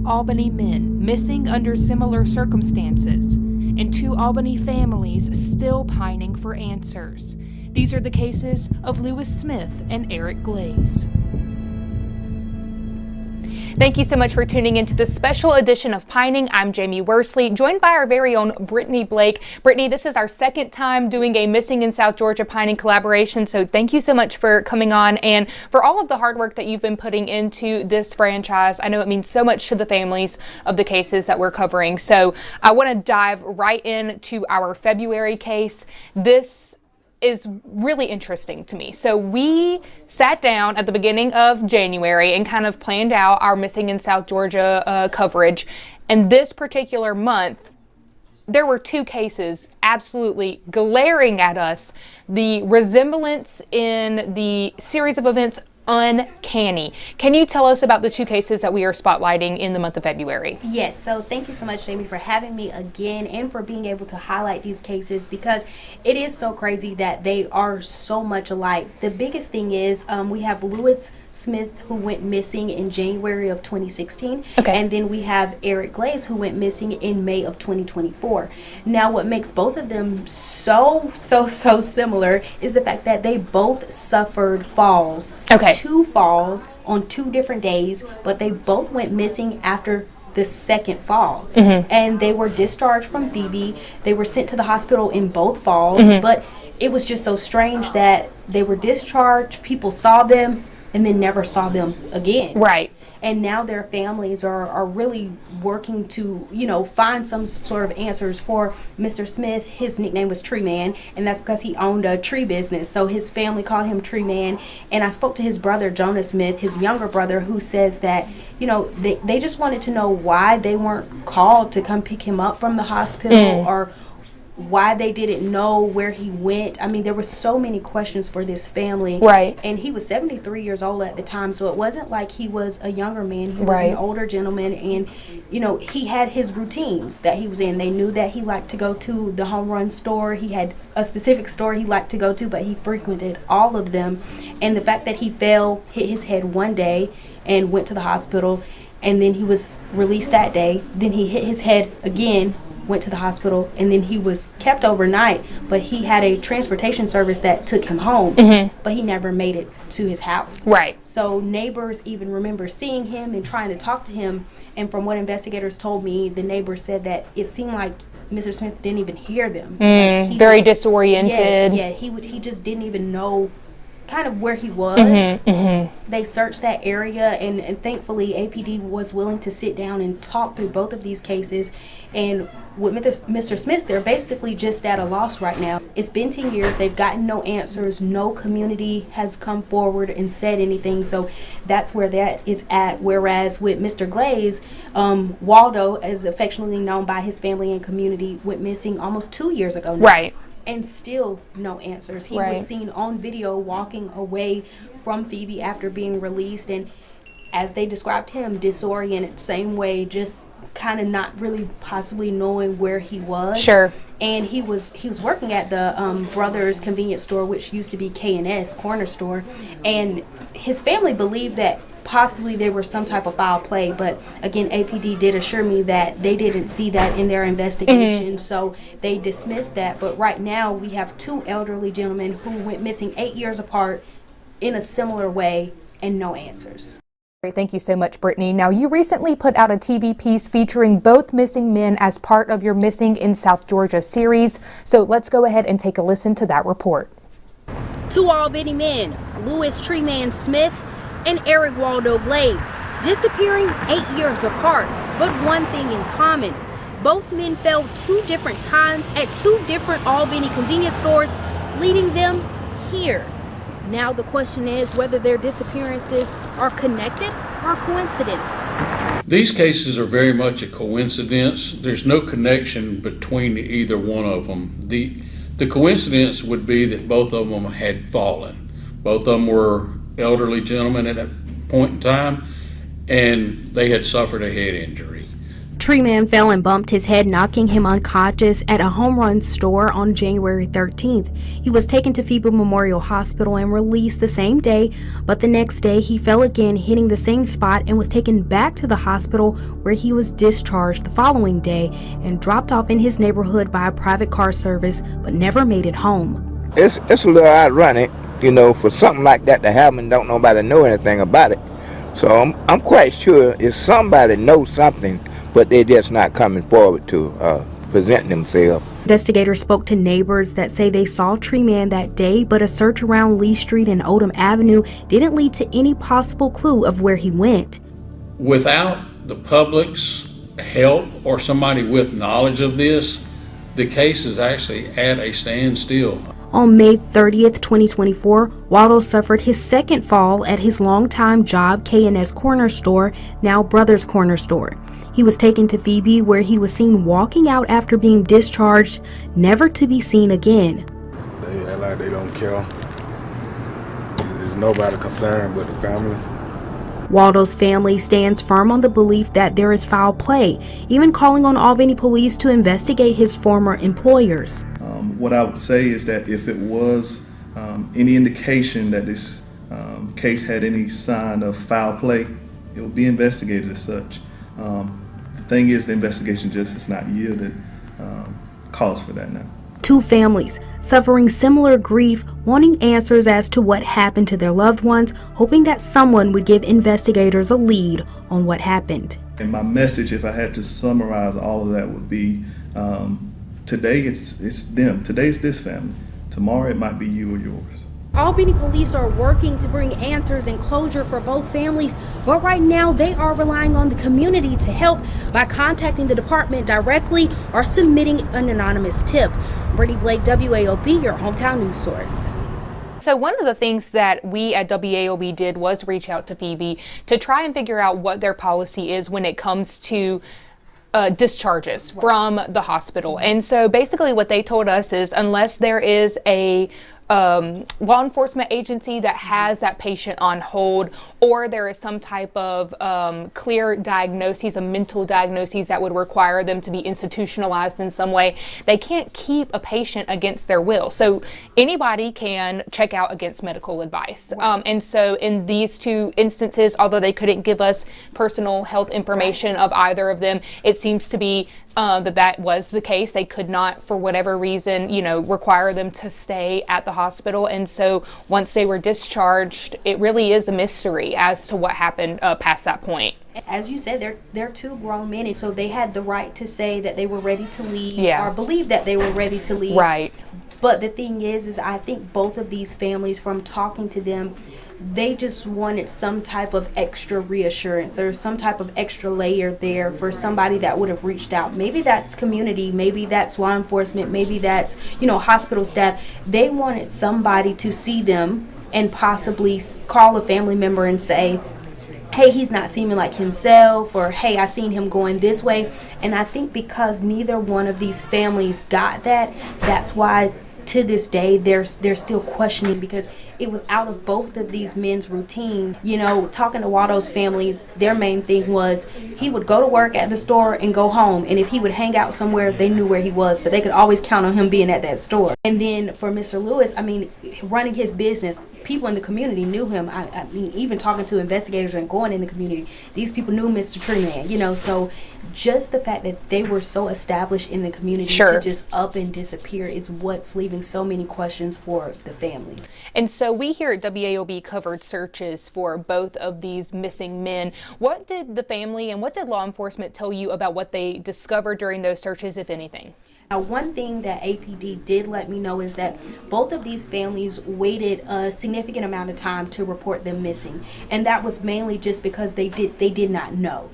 Albany men missing under similar circumstances, and 2 Albany families still pining for answers. These are the cases of Lewis Smith and Eric Glaze. Thank you so much for tuning into this special edition of Pining. I'm Jamie Worsley, joined by our very own Brittany Blake. Brittany, this is our second time doing a Missing in South Georgia Pining collaboration, so thank you so much for coming on and for all of the hard work that you've been putting into this franchise. I know it means so much to the families of the cases that we're covering, so I want to dive right into our February case. This is really interesting to me. So we sat down at the beginning of January and kind of planned out our Missing in South Georgia coverage. And this particular month, there were 2 cases absolutely glaring at us. The resemblance in the series of events, Uncanny. Can you tell us about the 2 cases that we are spotlighting in the month of February? Yes, so thank you so much, Jamie, for having me again and for being able to highlight these cases, because it is so crazy that they are so much alike. The biggest thing is we have Lewis Smith, who went missing in January of 2016, and then we have Eric Glaze, who went missing in May of 2024. Now, what makes both of them so similar is the fact that they both suffered falls. 2 falls on 2 different days, but they both went missing after the second fall. And they were discharged from Phoebe. They were sent to the hospital in both falls, but it was just so strange that they were discharged, people saw them, and then never saw them again. Right. And now their families are really working to, you know, find some sort of answers for Mr. Smith. His nickname was Tree Man, and that's because he owned a tree business. So his family called him Tree Man. And I spoke to his brother, Jonah Smith, his younger brother, who says that, you know, they just wanted to know why they weren't called to come pick him up from the hospital, or why they didn't know where he went. I mean, there were so many questions for this family. Right. And he was 73 years old at the time, so it wasn't like he was a younger man. He was an older gentleman, and, you know, he had his routines that he was in. They knew that he liked to go to the home run store. He had a specific store he liked to go to, but he frequented all of them. And the fact that he fell, hit his head one day, and went to the hospital, and then he was released that day. Then he hit his head again, went to the hospital, and then he was kept overnight, but he had a transportation service that took him home, but he never made it to his house. Right. So neighbors even remember seeing him and trying to talk to him, and from what investigators told me, the neighbors said that it seemed like Mr. Smith didn't even hear them. Very disoriented. Yes, he just didn't even know kind of where he was. They searched that area, and thankfully APD was willing to sit down and talk through both of these cases. And with Mr. Smith, they're basically just at a loss right now. It's been 10 years. They've gotten no answers. No community has come forward and said anything. So that's where that is at. Whereas with Mr. Glaze, Waldo, as affectionately known by his family and community, went missing almost 2 years ago now. Right. And still no answers. He was seen on video walking away from Phoebe after being released, and as they described him, disoriented, same way, just kind of not really possibly knowing where he was. Sure. And he was working at the Brothers convenience store, which used to be K&S corner store, and his family believed that possibly there was some type of foul play, but again, APD did assure me that they didn't see that in their investigation, so they dismissed that. But right now we have 2 elderly gentlemen who went missing 8 years apart in a similar way, and no answers. Thank you so much, Brittany. Now, you recently put out a TV piece featuring both missing men as part of your Missing in South Georgia series, so let's go ahead and take a listen to that report. 2 Albany men, Lewis Treeman Smith and Eric Waldo Glaze, disappearing 8 years apart, but one thing in common. Both men fell 2 different times at 2 different Albany convenience stores, leading them here. Now the question is whether their disappearances are connected or coincidence. These cases are very much a coincidence. There's no connection between either one of them. The coincidence would be that both of them had fallen. Both of them were elderly gentlemen at that point in time, and they had suffered a head injury. Treeman fell and bumped his head, knocking him unconscious at a home run store on January 13th. He was taken to Phoebe Memorial Hospital and released the same day, but the next day he fell again, hitting the same spot, and was taken back to the hospital where he was discharged the following day and dropped off in his neighborhood by a private car service, but never made it home. It's a little ironic, for something like that to happen, don't nobody know anything about it. So I'm quite sure if somebody knows something, but they're just not coming forward to present themselves. Investigators spoke to neighbors that say they saw Treeman that day, but a search around Lee Street and Odom Avenue didn't lead to any possible clue of where he went. Without the public's help or somebody with knowledge of this, the case is actually at a standstill. On May 30th, 2024, Waldo suffered his second fall at his longtime job, K&S Corner Store, now Brothers Corner Store. He was taken to Phoebe, where he was seen walking out after being discharged, never to be seen again. They act like they don't care. There's nobody concerned but the family. Waldo's family stands firm on the belief that there is foul play, even calling on Albany police to investigate his former employers. What I would say is that if it was any indication that this case had any sign of foul play, it will be investigated as such. The thing is, the investigation just has not yielded cause for that now. Two families suffering similar grief, wanting answers as to what happened to their loved ones, hoping that someone would give investigators a lead on what happened. And my message, if I had to summarize all of that, would be today it's them. Today's this family. Tomorrow it might be you or yours. Albany police are working to bring answers and closure for both families, but right now they are relying on the community to help by contacting the department directly or submitting an anonymous tip. Brittany Blake, WAOB, your hometown news source. So one of the things that we at WAOB did was reach out to Phoebe to try and figure out what their policy is when it comes to discharges from the hospital. And so basically what they told us is unless there is a law enforcement agency that has that patient on hold, or there is some type of clear diagnoses, a mental diagnosis that would require them to be institutionalized in some way, they can't keep a patient against their will. So anybody can check out against medical advice. And so in these two instances, although they couldn't give us personal health information of either of them, it seems to be that was the case. They could not, for whatever reason, require them to stay at the hospital. And so once they were discharged, it really is a mystery as to what happened past that point. As you said, they're two grown men, and so they had the right to say that they were ready to leave, or believe that they were ready to leave. Right. But the thing is I think both of these families, from talking to them, they just wanted some type of extra reassurance or some type of extra layer there for somebody that would have reached out. Maybe that's community, maybe that's law enforcement, maybe that's, hospital staff. They wanted somebody to see them and possibly call a family member and say, hey, he's not seeming like himself, or hey, I seen him going this way. And I think because neither one of these families got that, that's why to this day they're still questioning, because it was out of both of these men's routine. Talking to Waldo's family, their main thing was he would go to work at the store and go home, and if he would hang out somewhere, they knew where he was, but they could always count on him being at that store. And then for Mr. Lewis, running his business, people in the community knew him. I mean, even talking to investigators and going in the community, these people knew Mr. Treeman, so just the fact that they were so established in the community to just up and disappear is what's leaving so many questions for the family. And so we here at WAOB covered searches for both of these missing men. What did the family and what did law enforcement tell you about what they discovered during those searches, if anything? Now, one thing that APD did let me know is that both of these families waited a significant amount of time to report them missing, and that was mainly just because they did not know.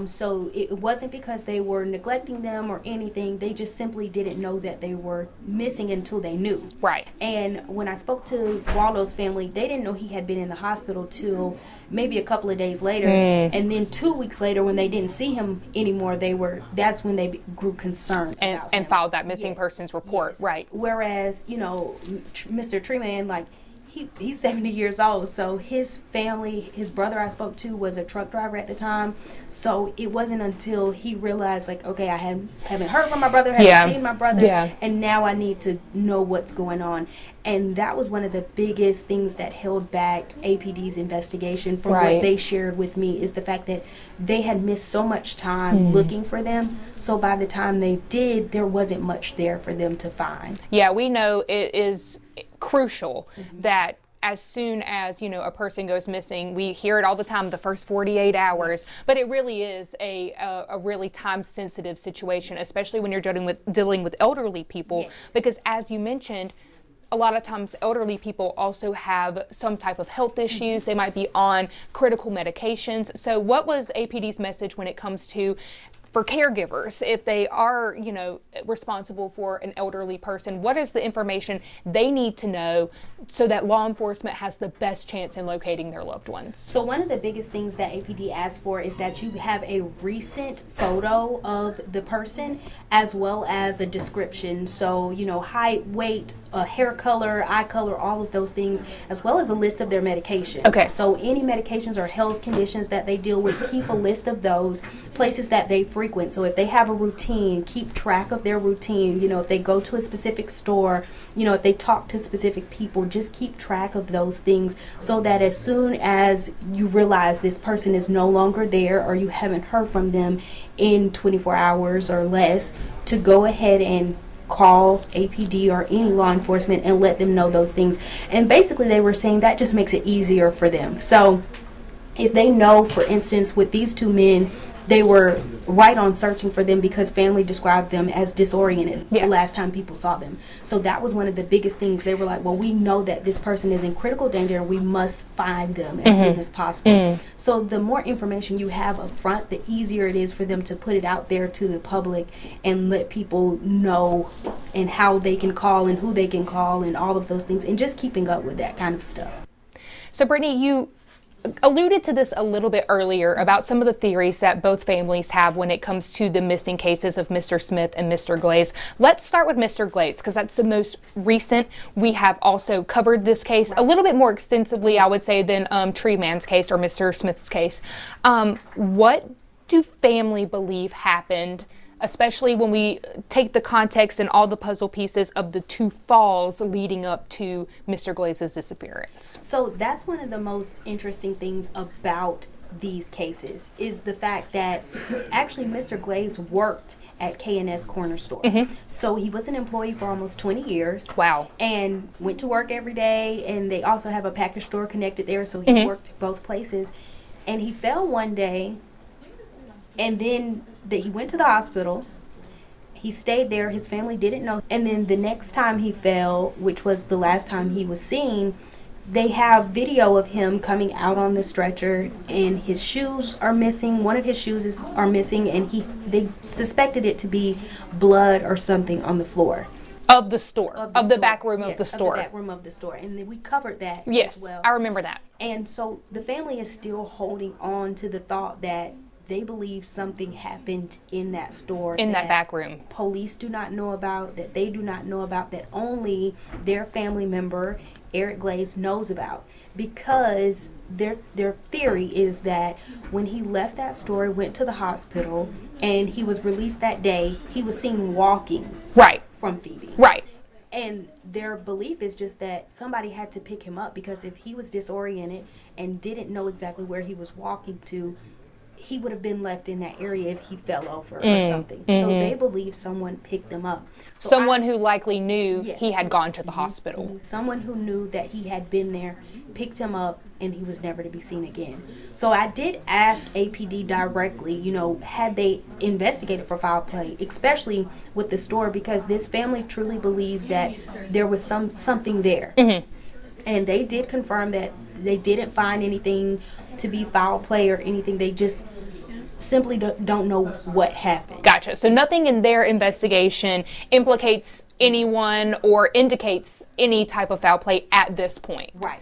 So it wasn't because they were neglecting them or anything. They just simply didn't know that they were missing until they knew. Right. And when I spoke to Waldo's family, they didn't know he had been in the hospital till maybe a couple of days later, and then 2 weeks later, when they didn't see him anymore, that's when they grew concerned and filed that missing persons report. Right. Whereas Mr. Treeman, he's 70 years old, so his family, his brother I spoke to was a truck driver at the time, so it wasn't until he realized, like, okay, I haven't heard from my brother, haven't seen my brother, and now I need to know what's going on. And that was one of the biggest things that held back APD's investigation from what they shared with me, is the fact that they had missed so much time looking for them, so by the time they did, there wasn't much there for them to find. Yeah, we know it is crucial that as soon as, a person goes missing, we hear it all the time, the first 48 hours, but it really is a really time-sensitive situation, especially when you're dealing with elderly people, because as you mentioned, a lot of times elderly people also have some type of health issues. They might be on critical medications. So what was APD's message when it comes to for caregivers, if they are, responsible for an elderly person? What is the information they need to know so that law enforcement has the best chance in locating their loved ones? So one of the biggest things that APD asks for is that you have a recent photo of the person, as well as a description. So, height, weight, hair color, eye color, all of those things, as well as a list of their medications. Okay. So any medications or health conditions that they deal with, keep a list of those, places that they frequent. So if they have a routine, keep track of their routine. If they go to a specific store, if they talk to specific people, just keep track of those things, so that as soon as you realize this person is no longer there, or you haven't heard from them in 24 hours or less, to go ahead and call APD or any law enforcement and let them know those things. And basically they were saying that just makes it easier for them. So if they know, for instance, with these two men, they were right on searching for them because family described them as disoriented the last time people saw them. So that was one of the biggest things. They were like, well, we know that this person is in critical danger and we must find them as soon as possible. So the more information you have up front, the easier it is for them to put it out there to the public and let people know, and how they can call and who they can call and all of those things, and just keeping up with that kind of stuff. So Brittany, you alluded to this a little bit earlier about some of the theories that both families have when it comes to the missing cases of Mr. Smith and Mr. Glaze. Let's start with Mr. Glaze, because that's the most recent. We have also covered this case a little bit more extensively, I would say, than Tree Man's case or Mr. Smith's case. What do family believe happened, especially when we take the context and all the puzzle pieces of the two falls leading up to Mr. Glaze's disappearance? So that's one of the most interesting things about these cases, is the fact that actually Mr. Glaze worked at K&S Corner Store. So he was an employee for almost 20 years. Wow. And went to work every day, and they also have a package store connected there, so he worked both places. And he fell one day, and then he went to the hospital. He stayed there. His family didn't know. And then the next time he fell, which was the last time he was seen, they have video of him coming out on the stretcher, and his shoes are missing. One of his shoes are missing, and they suspected it to be blood or something on the floor. Of the store. Of the back room of the store. Of the back room of the store. And then we covered that as well. I remember that. And so the family is still holding on to the thought that they believe something happened in that store. In that back room. Police do not know about, that they do not know about, that only their family member, Eric Glaze, knows about. Because their theory is that when he left that store, went to the hospital, and he was released that day, he was seen walking from Phoebe. Right. And their belief is just that somebody had to pick him up, because if he was disoriented and didn't know exactly where he was walking to, he would have been left in that area if he fell over or something. So they believe someone picked him up. So someone who likely knew he had gone to the hospital. Someone who knew that he had been there, picked him up, and he was never to be seen again. So I did ask APD directly, had they investigated for foul play, especially with the store, because this family truly believes that there was something there. And they did confirm that they didn't find anything to be foul play or anything. They just simply don't know what happened. Gotcha. So nothing in their investigation implicates anyone or indicates any type of foul play at this point. Right.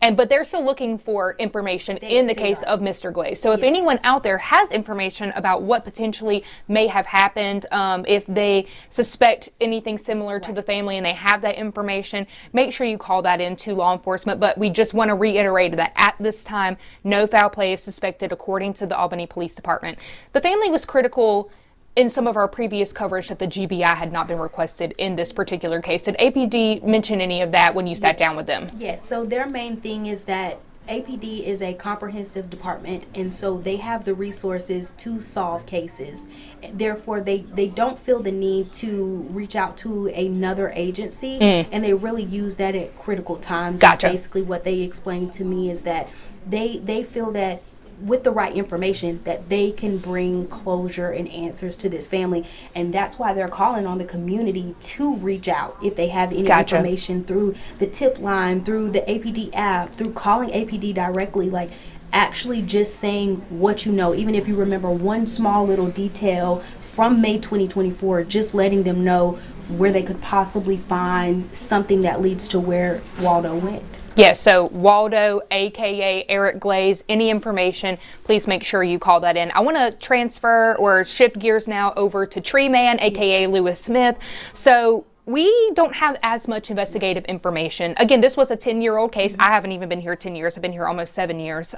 But they're still looking for information in the case of Mr. Glaze. So if anyone out there has information about what potentially may have happened, if they suspect anything similar to the family and they have that information, make sure you call that in to law enforcement. But we just want to reiterate that at this time, no foul play is suspected according to the Albany Police Department. The family was critical in some of our previous coverage that the GBI had not been requested in this particular case. Did APD mention any of that when you sat down with them? Yes, so their main thing is that APD is a comprehensive department, and so they have the resources to solve cases. Therefore, they don't feel the need to reach out to another agency, and they really use that at critical times. Gotcha. Basically, what they explained to me is that they feel that with the right information that they can bring closure and answers to this family, and that's why they're calling on the community to reach out if they have any information through the tip line, through the APD app, through calling APD directly, like actually just saying what you know, even if you remember one small little detail from May 2024, just letting them know where they could possibly find something that leads to where Waldo went. Yeah, so Waldo, aka Eric Glaze, any information, please make sure you call that in. I want to transfer or shift gears now over to Tree Man, aka Lewis Smith. So we don't have as much investigative information. Again, this was a 10-year-old case. I haven't even been here 10 years. I've been here almost 7 years.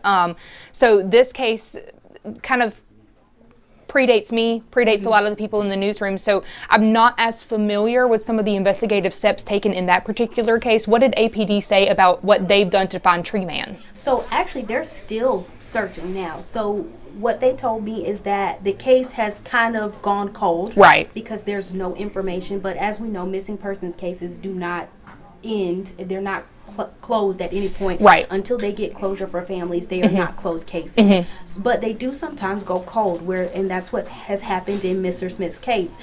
So this case kind of predates me, predates a lot of the people in the newsroom, so I'm not as familiar with some of the investigative steps taken in that particular case. What did APD say about what they've done to find Tree Man? So actually, they're still searching now. So what they told me is that the case has kind of gone cold. Right. Because there's no information, but as we know, missing persons cases do not end. They're not closed at any point. Right. Until they get closure for families, they are not closed cases. But they do sometimes go cold, and that's what has happened in Mr. Smith's case.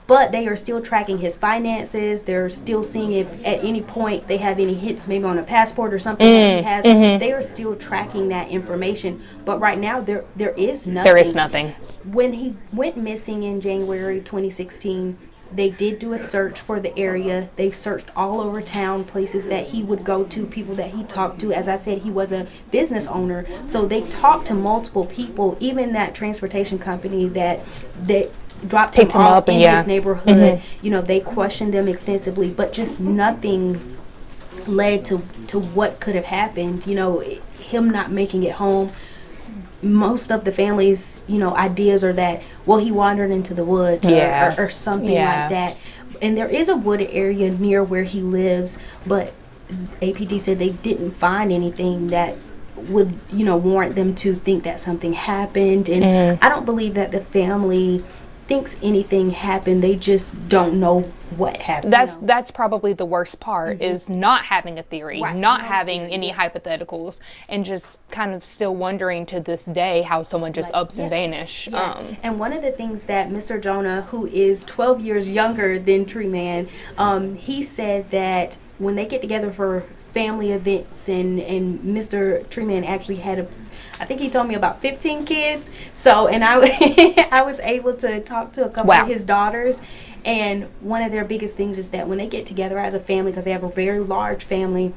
But they are still tracking his finances. They're still seeing if at any point they have any hits, maybe on a passport or something that he has. They are still tracking that information. But right now, there is nothing. There is nothing. When he went missing in January 2016, they did do a search for the area. They searched all over town, places that he would go to, people that he talked to. As I said, he was a business owner. So they talked to multiple people, even that transportation company that dropped him off in his neighborhood. You know, they questioned them extensively, but just nothing led to what could have happened. You know, him not making it home. Most of the family's, ideas are that, well, he wandered into the woods or something like that. And there is a wooded area near where he lives, but APD said they didn't find anything that would, warrant them to think that something happened. And I don't believe that the family thinks anything happened. They just don't know what happened. That's probably the worst part, is not having a theory, not having any hypotheticals, and just kind of still wondering to this day how someone just ups and vanish. And one of the things that Mr. Jonah, who is 12 years younger than Tree Man, he said that when they get together for family events, and Mr. Tree Man actually had I think he told me about 15 kids. So, and I was able to talk to a couple of his daughters. And one of their biggest things is that when they get together as a family, because they have a very large family,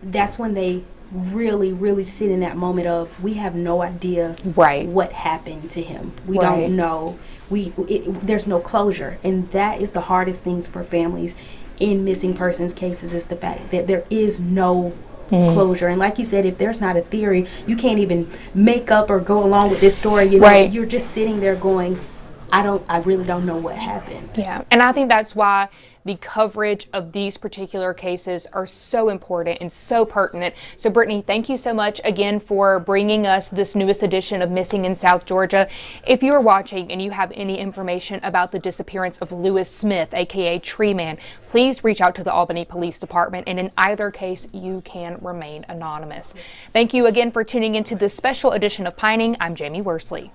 that's when they really, really sit in that moment of, we have no idea what happened to him. We don't know. There's no closure. And that is the hardest things for families in missing persons cases, is the fact that there is no closure. And like you said, if there's not a theory, you can't even make up or go along with this story. You're just sitting there going, I really don't know what happened. Yeah, and I think that's why the coverage of these particular cases are so important and so pertinent. So Brittany, thank you so much again for bringing us this newest edition of Missing in South Georgia. If you are watching and you have any information about the disappearance of Lewis Smith, aka Tree Man, please reach out to the Albany Police Department, and in either case, you can remain anonymous. Thank you again for tuning into this special edition of Pining. I'm Jamie Worsley.